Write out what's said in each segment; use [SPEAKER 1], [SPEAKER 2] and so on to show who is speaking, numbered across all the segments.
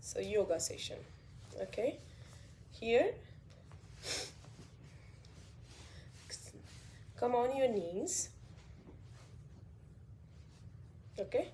[SPEAKER 1] So yoga session. Okay, here come on your knees. Okay,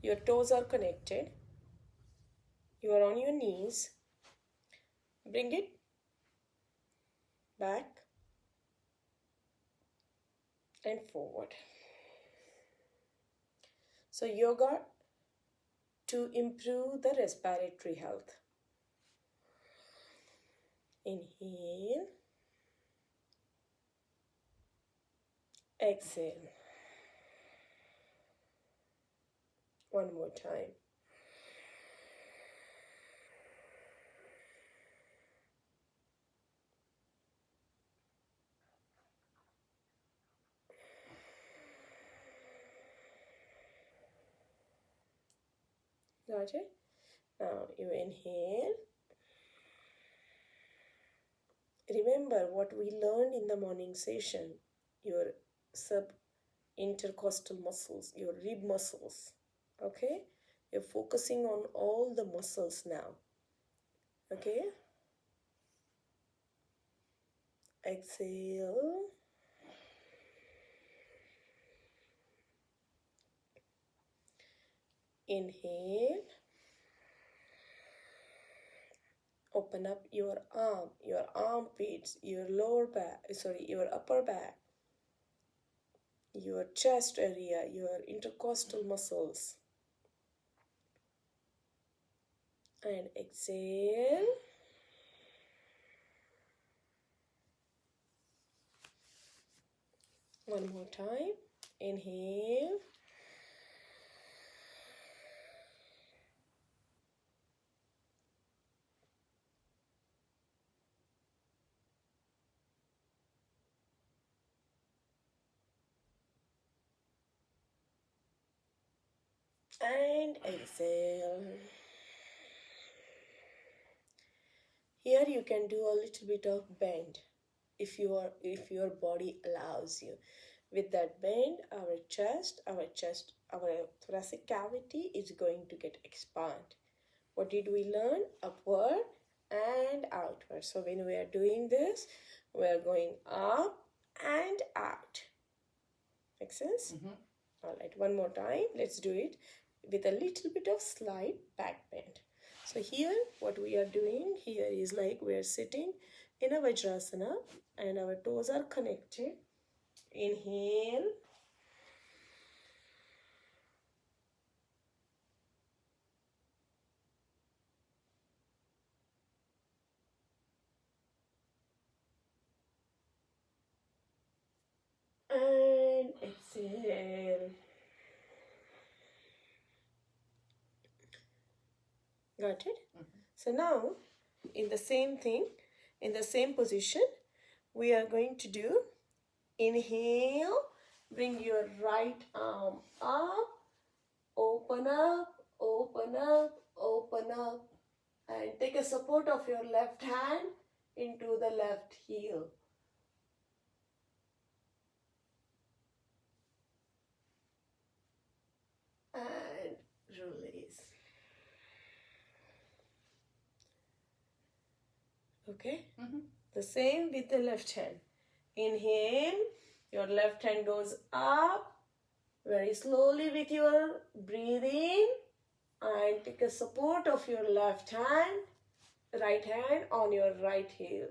[SPEAKER 1] your toes are connected, you are on your knees. Bring it back and forward. So yoga to improve the respiratory health. Inhale, exhale. One more time. Got it? Now you inhale. Remember what we learned in the morning session. Your sub-intercostal muscles, your rib muscles. Okay? You're focusing on all the muscles now. Okay? Exhale. Inhale. Open up your arm, your armpits, your lower back, your upper back, your chest area, your intercostal muscles. And exhale. One more time. Inhale. And exhale. Here you can do a little bit of bend if your body allows you. With that bend, our thoracic cavity is going to get expand. What did we learn? Upward and outward. So when we are doing this, we are going up and out. Make sense? All right, one more time. Let's do it with a little bit of slight back bend. So here, what we are doing here is like we are sitting in a Vajrasana and our toes are connected. Inhale. And exhale. Got it? So now, in the same thing, in the same position, we are going to do inhale, bring your right arm up, open up, open up, open up, and take a support of your left hand into the left heel. And release. Okay? The same with the left hand. Inhale, your left hand goes up very slowly with your breathing and take a support of your left hand, right hand on your right heel.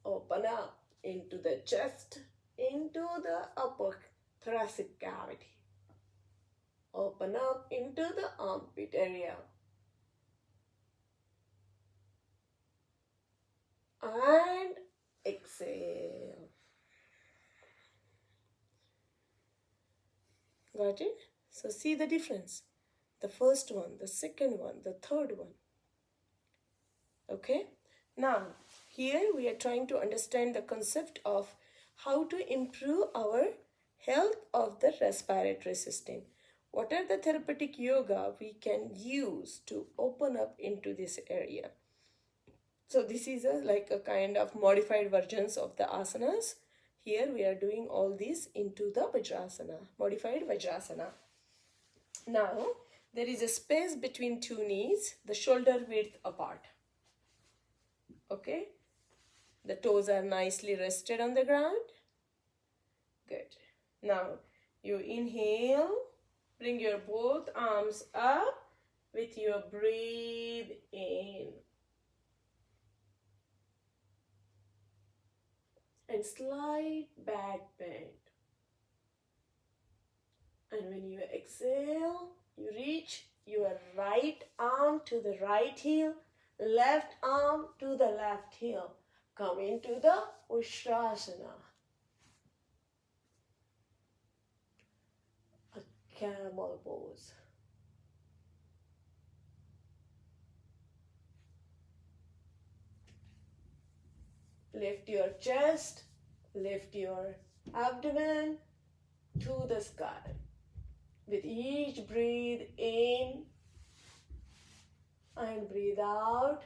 [SPEAKER 1] Open up into the chest, into the upper thoracic cavity. Open up into the armpit area. And exhale. Got it? So see the difference. The first one, the second one, the third one. Okay? Now, here we are trying to understand the concept of how to improve our health of the respiratory system. What are the therapeutic yoga we can use to open up into this area? So this is like a kind of modified versions of the asanas. Here we are doing all this into the Vajrasana, modified Vajrasana. Now There is a space between two knees, the shoulder width apart. Okay? The toes are nicely rested on the ground. Good. Now, you inhale, bring your both arms up with your breathe in. And slight back bend. And when you exhale, you reach your right arm to the right heel, left arm to the left heel. Come into the Vajrasana. A Camel Pose. Lift your chest, lift your abdomen to the sky. With each breathe in and breathe out,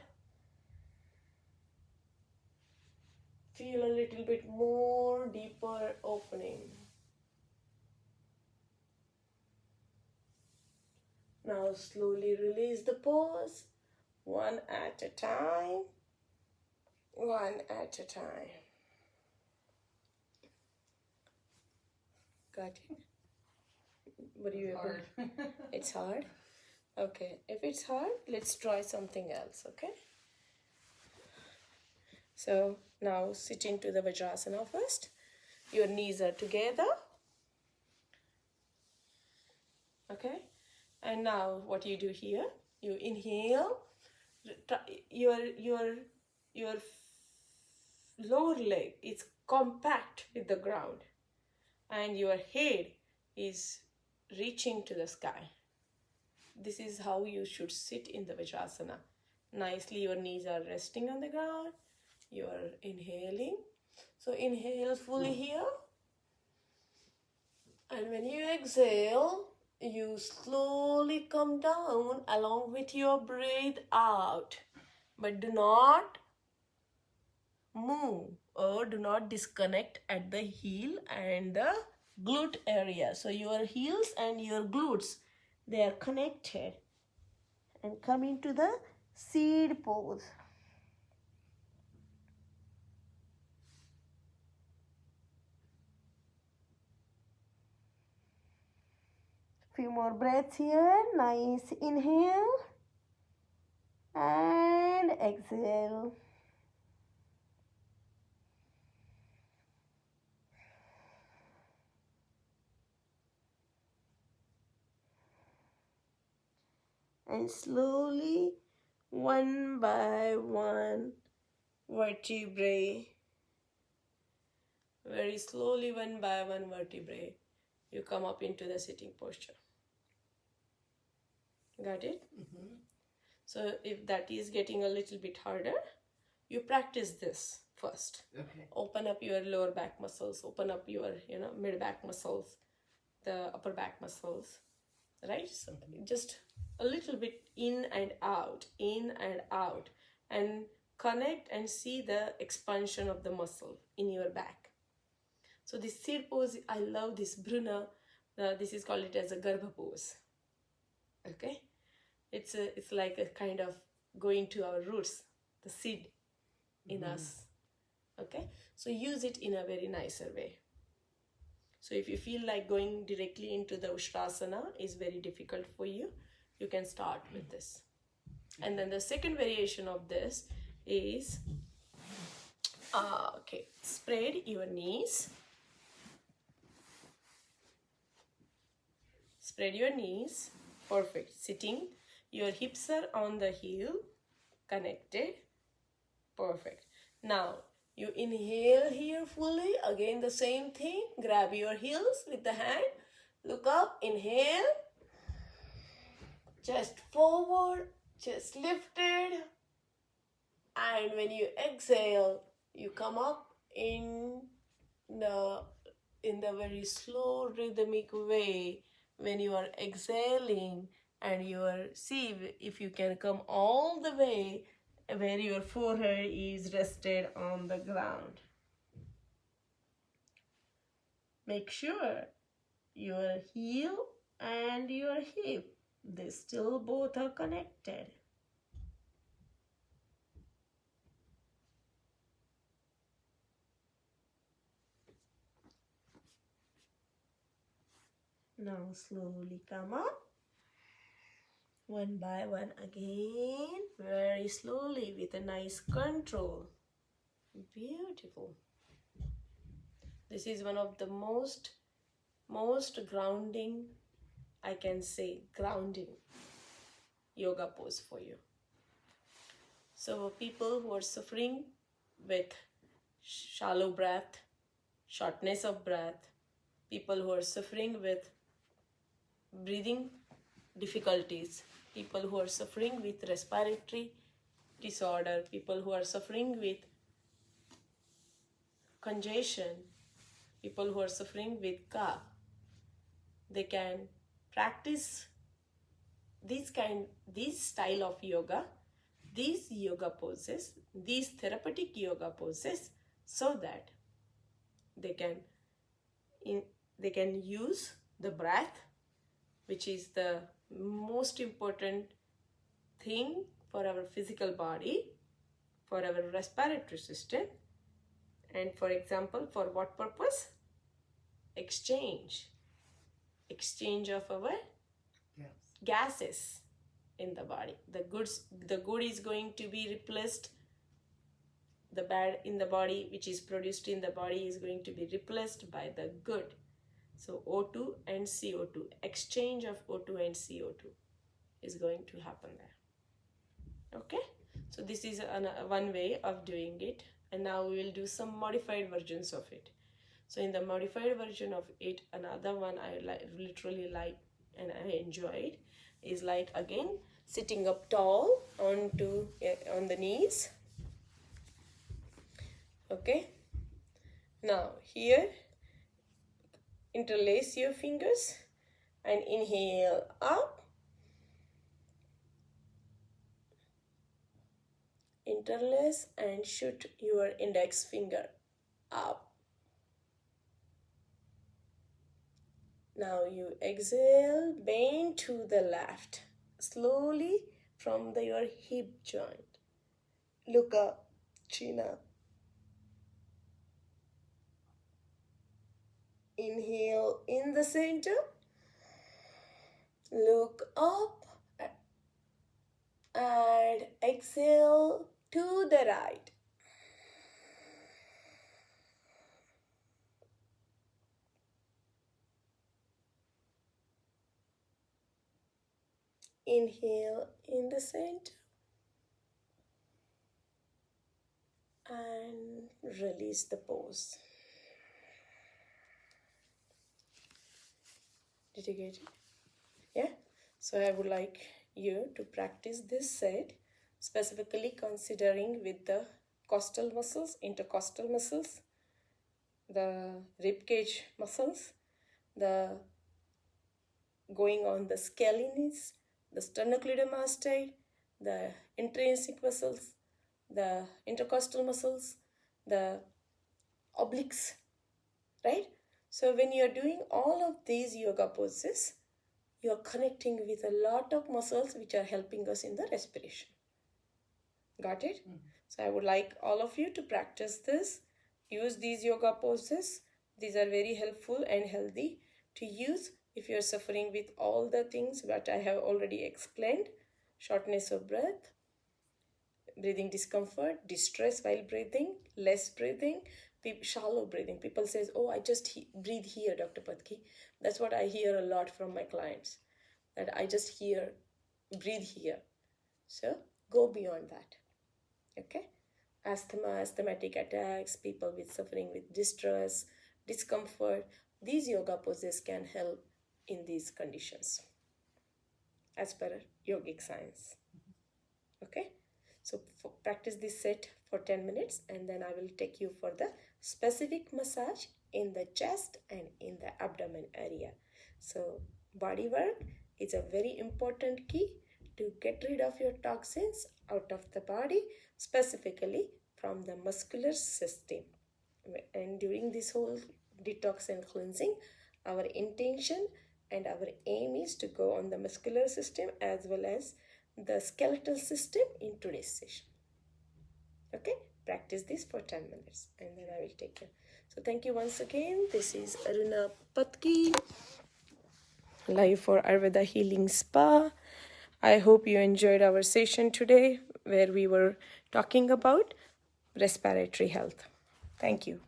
[SPEAKER 1] feel a little bit more deeper opening. Now slowly release the pose, one at a time, one at a time. Got it? What do you
[SPEAKER 2] hard.
[SPEAKER 1] It's hard? Okay, if it's hard, let's try something else, okay? So now sit into the Vajrasana first. Your knees are together. Okay? And now what you do here, you inhale, your lower leg is compact with the ground and your head is reaching to the sky. This is how you should sit in the Vajrasana. Nicely, your knees are resting on the ground. You are inhaling. So inhale fully here. And when you exhale, you slowly come down along with your breath out. But do not move or do not disconnect at the heel and the glute area. So your heels and your glutes, they are connected. And come into the seed pose. Few more breaths here. Nice inhale and exhale. And slowly, one by one, vertebrae, very slowly, one by one vertebrae, you come up into the sitting posture. Got it?
[SPEAKER 2] Mm-hmm.
[SPEAKER 1] So if that is getting a little bit harder, you practice this first.
[SPEAKER 2] Okay.
[SPEAKER 1] Open up your lower back muscles, open up your, mid back muscles, the upper back muscles, right? So just a little bit in and out, and connect and see the expansion of the muscle in your back. So this seed pose, I love this. Bruna, this is called it as a Gerber Pose. Okay, it's like a kind of going to our roots, the seed in us. Okay, so use it in a very nicer way. So if you feel like going directly into the Vajrasana is very difficult for you, you can start with this. And then the second variation of this is, spread your knees. Spread your knees. Perfect. Sitting. Your hips are on the heel. Connected. Perfect. Now, you inhale here fully. Again, the same thing. Grab your heels with the hand. Look up. Inhale. Chest forward. Chest lifted. And when you exhale, you come up in the very slow rhythmic way. When you are exhaling and see if you can come all the way where your forehead is rested on the ground. Make sure your heel and your hip They still both are connected. Now slowly come up. One by one again. Very slowly with a nice control. Beautiful. This is one of the most grounding, I can say, grounding yoga pose for you. So people who are suffering with shallow breath, shortness of breath, people who are suffering with breathing difficulties, people who are suffering with respiratory disorder, people who are suffering with congestion, people who are suffering with cough, they can practice this style of yoga, these yoga poses, these therapeutic yoga poses, so that they can use the breath, which is the most important thing for our physical body, for our respiratory system, and for example, for what purpose? Exchange of our gases in the body. The good is going to be replaced. The bad in the body, which is produced in the body, is going to be replaced by the good. So O2 and CO2, exchange of O2 and CO2 is going to happen there. Okay, so this is one way of doing it, and now we will do some modified versions of it. So in the modified version of it, another one I literally like and I enjoyed is like, again, sitting up tall on the knees. Okay, now here interlace your fingers and inhale up, interlace and shoot your index finger up. Now you exhale, bend to the left, slowly from your hip joint. Look up, chin up. Inhale in the center, look up, and exhale to the right. Inhale in the center and release the pose. Did you get it? Yeah? So I would like you to practice this set, specifically considering with the costal muscles, intercostal muscles, the rib cage muscles, the going on the scaliness, the sternocleidomastoid, the intrinsic muscles, the intercostal muscles, the obliques, right? So when you're doing all of these yoga poses, you're connecting with a lot of muscles which are helping us in the respiration. Got it? So I would like all of you to practice this. Use these yoga poses. These are very helpful and healthy to use if you're suffering with all the things that I have already explained. Shortness of breath, breathing discomfort, distress while breathing, less breathing, shallow breathing. People says, oh, I just breathe here, Dr. Patki. That's what I hear a lot from my clients, that I just breathe here. So go beyond that. Okay? Asthma, asthmatic attacks, people with suffering with distress, discomfort. These yoga poses can help in these conditions as per yogic science. Okay? So practice this set for 10 minutes and then I will take you for the specific massage in the chest and in the abdomen area. So body work is a very important key to get rid of your toxins out of the body, specifically from the muscular system. And during this whole detox and cleansing, our intention And our aim is to go on the muscular system as well as the skeletal system in today's session. Okay, practice this for 10 minutes and then I will take care. So thank you once again. This is Aruna Patki, live for Ayurveda Healing Spa. I hope you enjoyed our session today where we were talking about respiratory health. Thank you.